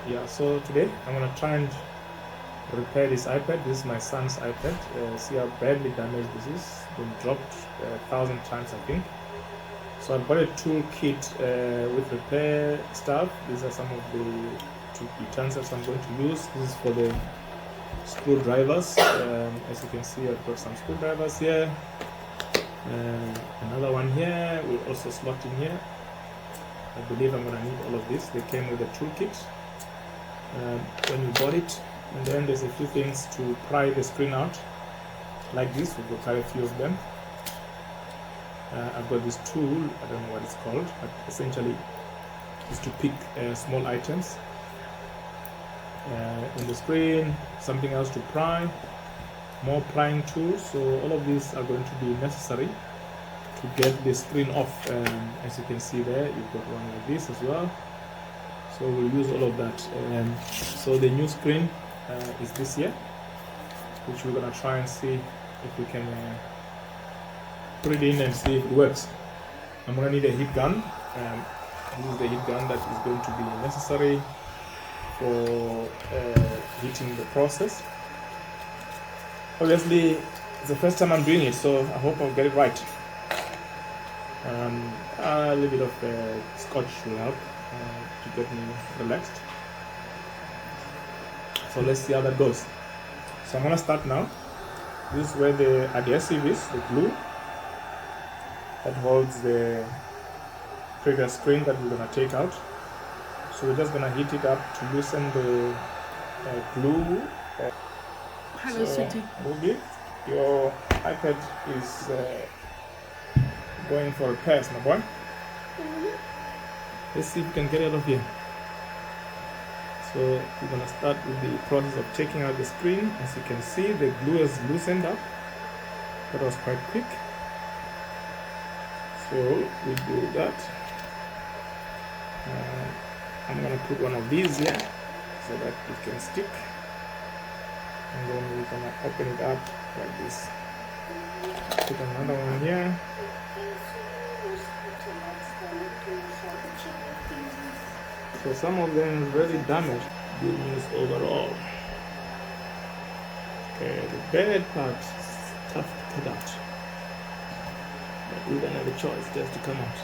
Yeah, so today I'm gonna try and repair this iPad. This is my son's iPad. See how badly damaged this is. Been dropped 1,000 times, I think. So I've got a toolkit with repair stuff. These are some of the utensils I'm going to use. This is for the screwdrivers. As you can see, I've got some screwdrivers here. Another one here will also slot in here. I believe I'm gonna need all of this. They came with a toolkit when you bought it. And then there's a few things to pry the screen out, like this. We've got quite a few of them. I've got this tool, I don't know what it's called, but essentially it's to pick small items in the screen, something else to pry, more prying tools. So all of these are going to be necessary to get the screen off. As you can see there, you've got one like this as well. So we'll use all of that. So the new screen is this here, which we're gonna try and see if we can put it in and see if it works. I'm gonna need a heat gun. This is the heat gun that is going to be necessary for heating the process. Obviously, it's the first time I'm doing it, so I hope I'll get it right. A little bit of scotch will help to get me relaxed. So let's see how that goes. So I'm gonna start now. This is where the adhesive is, the glue that holds the previous screen that we're gonna take out. So we're just gonna heat it up to loosen the glue. Hello, sweetie. Ruby, your iPad is going for repairs, my boy. Let's see if we can get it out of here. So we're gonna start with the process of taking out the screen. As you can see, the glue is loosened up. That was quite quick. So we do that. I'm gonna put one of these here so that it can stick. And then we're gonna open it up like this. Put another one here. So some of them is really damaged. Good news overall. Okay, the bad part is tough to cut out. But we don't have a choice, just to come out.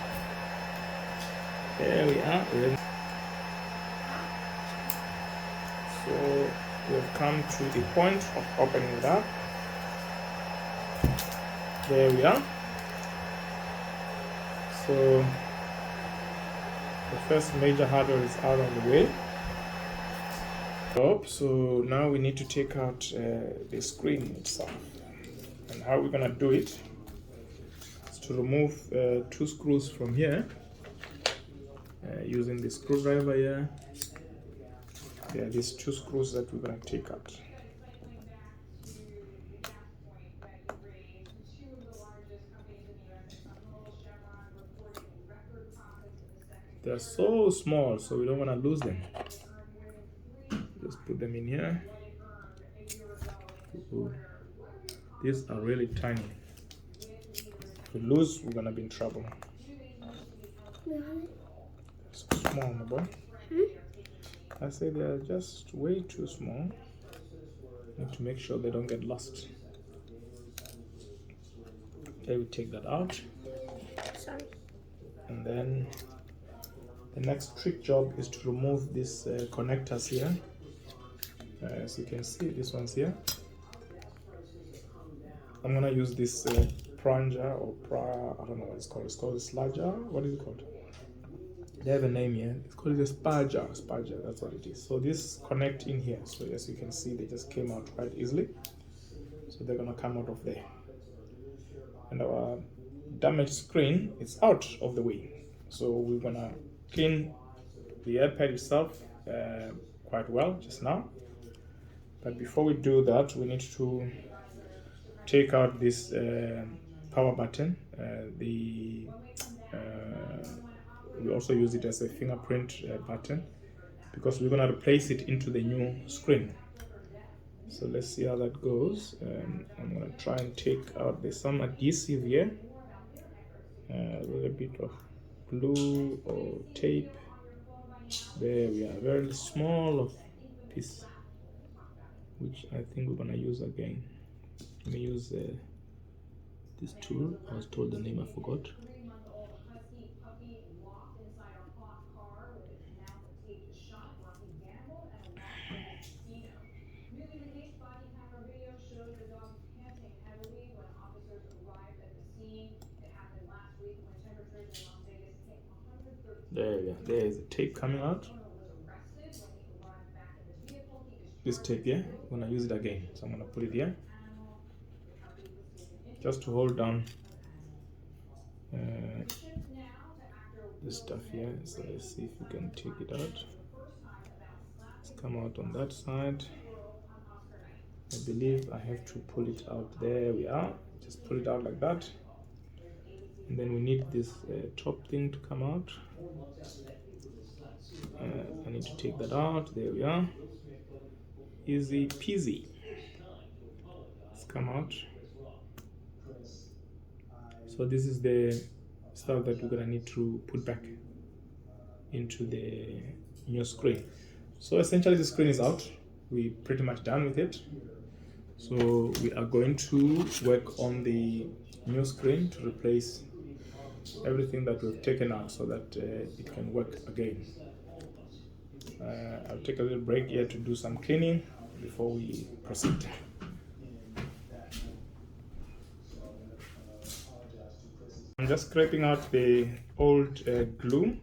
There we are. So we've come to the point of opening it up. There we are. So the first major hurdle is out of the way. So now we need to take out the screen itself. And how we're gonna do it is to remove two screws from here using the screwdriver here. There are these two screws that we're gonna take out. They're so small, so we don't want to lose them. Just put them in here. These are really tiny. If we lose, we're gonna be in trouble. So small, my boy. I say they are just way too small. Need to make sure they don't get lost. Okay, we take that out. Sorry. And then the next trick job is to remove these connectors here. As you can see, this one's here. I'm gonna use this plunger or I don't know what it's called. It's called a sludger. What is it called? They have a name here. It's called a sparger. Sparger, that's what it is. So this connect in here. So as you can see, they just came out quite easily. So they're gonna come out of there. And our damaged screen is out of the way. So we're gonna clean the iPad itself quite well just now. But before we do that, we need to take out this power button. We also use it as a fingerprint button because we're gonna replace it into the new screen. So let's see how that goes. I'm gonna try and take out, there's some adhesive here, a little bit of glue or tape. There we are, very small of piece, which I think we're gonna use again. Let me use this tool. I was told the name, I forgot. There we are. There is the tape coming out. This tape here, I'm gonna use it again. So I'm gonna put it here, just to hold down this stuff here. So let's see if we can take it out. It's come out on that side. I believe I have to pull it out. There we are. Just pull it out like that. And then we need this top thing to come out. I need to take that out. There we are. Easy peasy. It's come out. So this is the stuff that we're gonna need to put back into the new screen. So essentially the screen is out. We're pretty much done with it. So we are going to work on the new screen to replace everything that we've taken out so that it can work again. I'll take a little break here to do some cleaning before we proceed. I'm just scraping out the old glue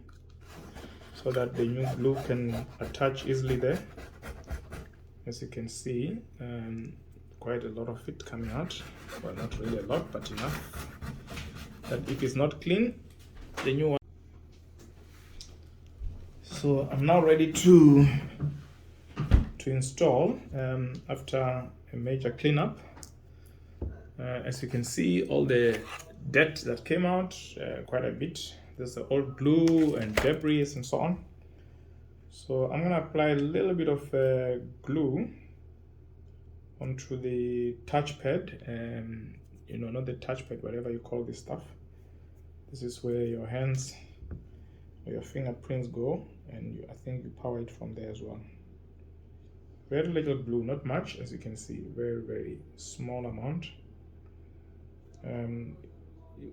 so that the new glue can attach easily there. As you can see, quite a lot of it coming out. Well, not really a lot, but enough that if it's not clean, the new one. So I'm now ready to install after a major cleanup. As you can see, all the dirt that came out, quite a bit. There's the old glue and debris and so on. So I'm gonna apply a little bit of glue onto the touchpad, you know, not the touchpad, whatever you call this stuff. This is where your hands or your fingerprints go, and I think you power it from there as well. Very little glue, not much, as you can see, very small amount,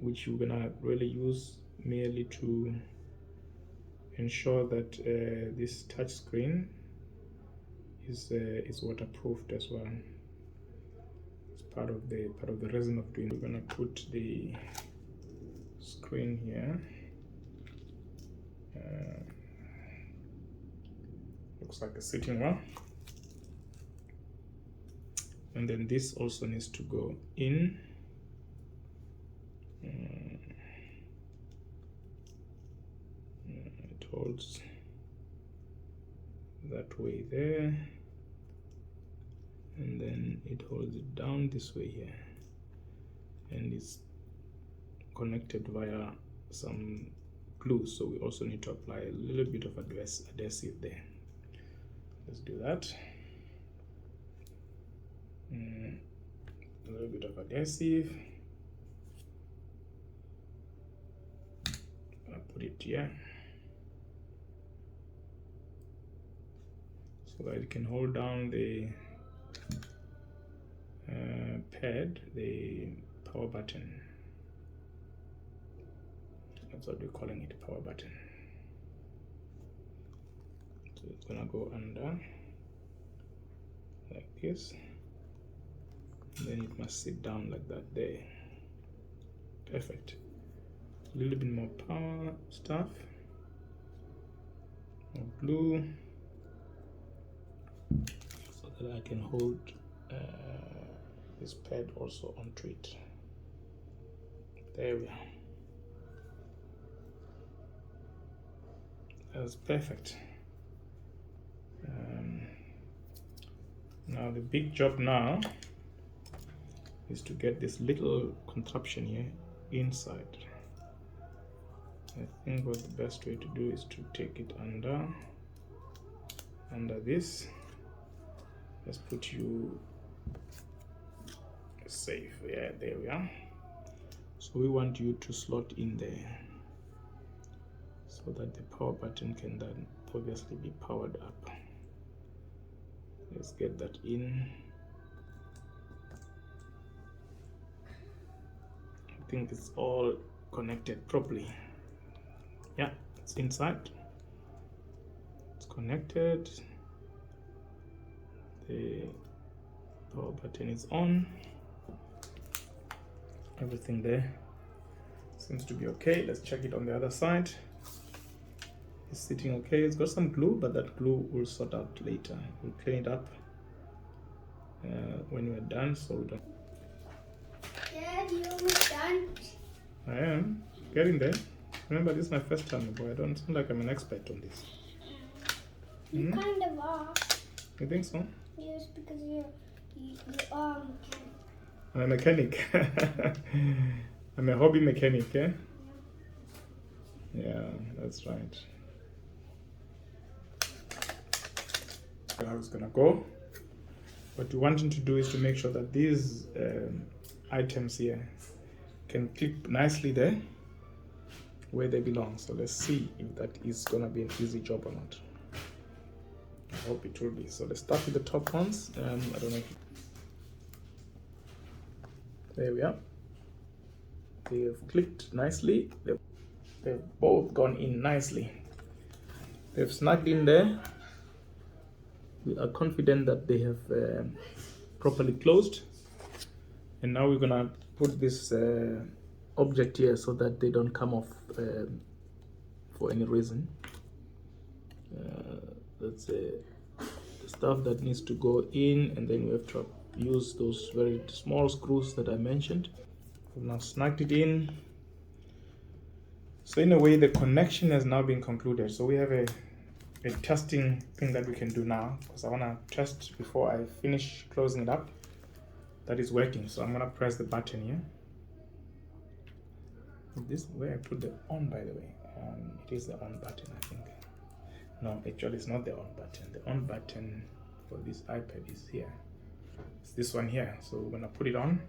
which you're gonna really use merely to ensure that this touch screen is waterproofed as well. It's part of the reason of doing. We're gonna put the screen here. Looks like a sitting one. And then this also needs to go in. It holds that way there, and then it holds it down this way here, and it's connected via some glue, so we also need to apply a little bit of adhesive there. Let's do that. A little bit of adhesive. I'll put it here so that it can hold down the pad, the power button. That's what we're calling it, power button. So it's gonna go under like this, and then it must sit down like that there. Perfect. A little bit more power stuff, more glue, so that I can hold this pad also onto it. There we are. That's perfect. Now the big job now is to get this little contraption here inside. I think what the best way to do is to take it under this. Let's put you safe. Yeah, there we are. So we want you to slot in there so that the power button can then obviously be powered up. Let's get that in. I think it's all connected properly. Yeah, it's inside. It's connected. The power button is on. Everything there seems to be okay. Let's check it on the other side. It's sitting okay. It's got some glue, but that glue will sort out later. We'll clean it up when we're done, so we don't. Dad, you almost done? I am getting there. Remember, this is my first time, boy. I don't sound like I'm an expert on this. You kind of are. You think so? Yes, because you are mechanic. I'm a mechanic. I'm a hobby mechanic, yeah? Yeah, that's right. How it's gonna go. What we're wanting to do is to make sure that these items here can clip nicely there where they belong. So let's see if that is gonna be an easy job or not. I hope it will be. So let's start with the top ones. I don't know if there we are. They've clicked nicely. They've both gone in nicely. They've snagged in there. We are confident that they have properly closed. And now we're gonna put this object here so that they don't come off for any reason. That's the stuff that needs to go in, and then we have to use those very small screws that I mentioned. We've now snagged it in. So in a way, the connection has now been concluded. So we have a testing thing that we can do now, because I want to test before I finish closing it up that is working. So I'm going to press the button here. This is where I put the on, by the way. It is the on button, I think. No, actually it's not the on button. The on button for this iPad is here. It's this one here. So we're going to put it on.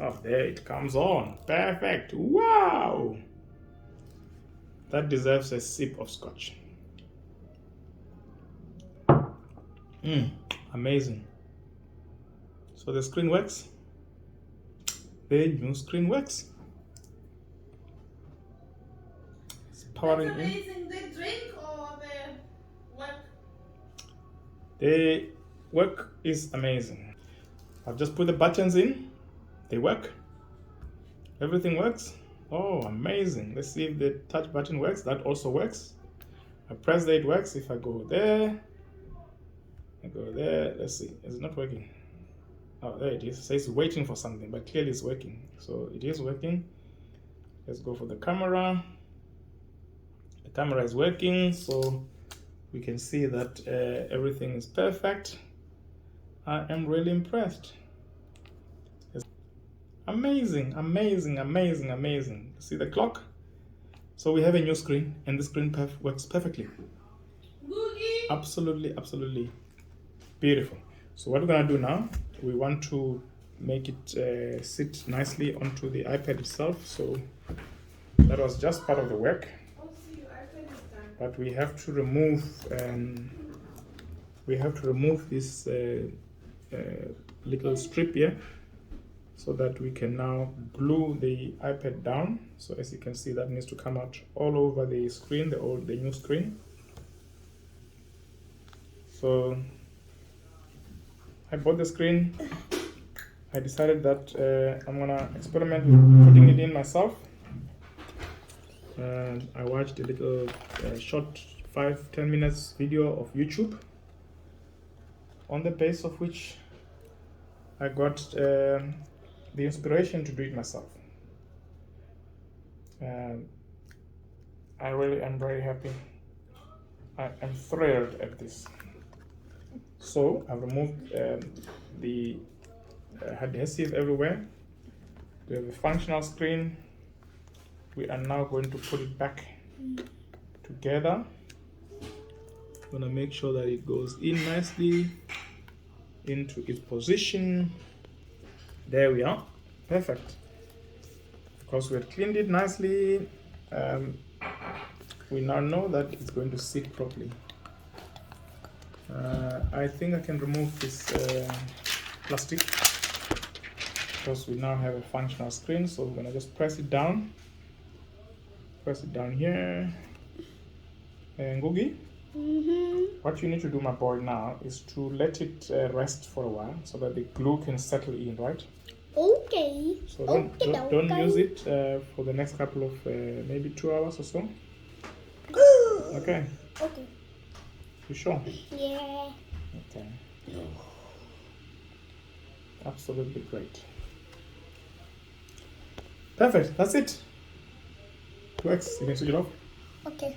Oh, there it comes on. Perfect. Wow! That deserves a sip of scotch. Amazing. So the screen works. The new screen works. It's powering That's in. amazing. The drink or the work? The work is amazing. I've just put the buttons in. They work. Everything works. Oh, amazing. Let's see if the touch button works. That also works. I press there, it works. If I go there, I go there. Let's see. Is it not working? Oh, there it is. It says waiting for something, but clearly it's working. So it is working. Let's go for the camera. The camera is working, so we can see that everything is perfect. I am really impressed. Amazing, amazing, amazing, amazing. See the clock? So we have a new screen, and the screen works perfectly. Boogie. Absolutely, absolutely beautiful. So what we're gonna do now, we want to make it sit nicely onto the iPad itself. So that was just part of the work. Oh, see, your iPad is done. But we have to remove this little strip here, so that we can now glue the iPad down. So as you can see, that needs to come out all over the screen, the new screen. So I bought the screen. I decided that I'm gonna experiment with putting it in myself. And I watched a little short 5-10 minutes video of YouTube, on the base of which I got the inspiration to do it myself. I really am very happy. I am thrilled at this. So I've removed the adhesive everywhere. We have a functional screen. We are now going to put it back together. I'm gonna make sure that it goes in nicely into its position. There we are. Perfect. because we had cleaned it nicely, we now know that it's going to sit properly. I think I can remove this plastic because we now have a functional screen. So we're gonna just press it down here. And Ngugi, what you need to do, my boy, now is to let it rest for a while so that the glue can settle in, right? Okay. So don't use it for the next couple of maybe 2 hours or so. Okay. Okay. You sure? Yeah. Okay. Absolutely great. Perfect. That's it. Works. You can switch it off. Okay.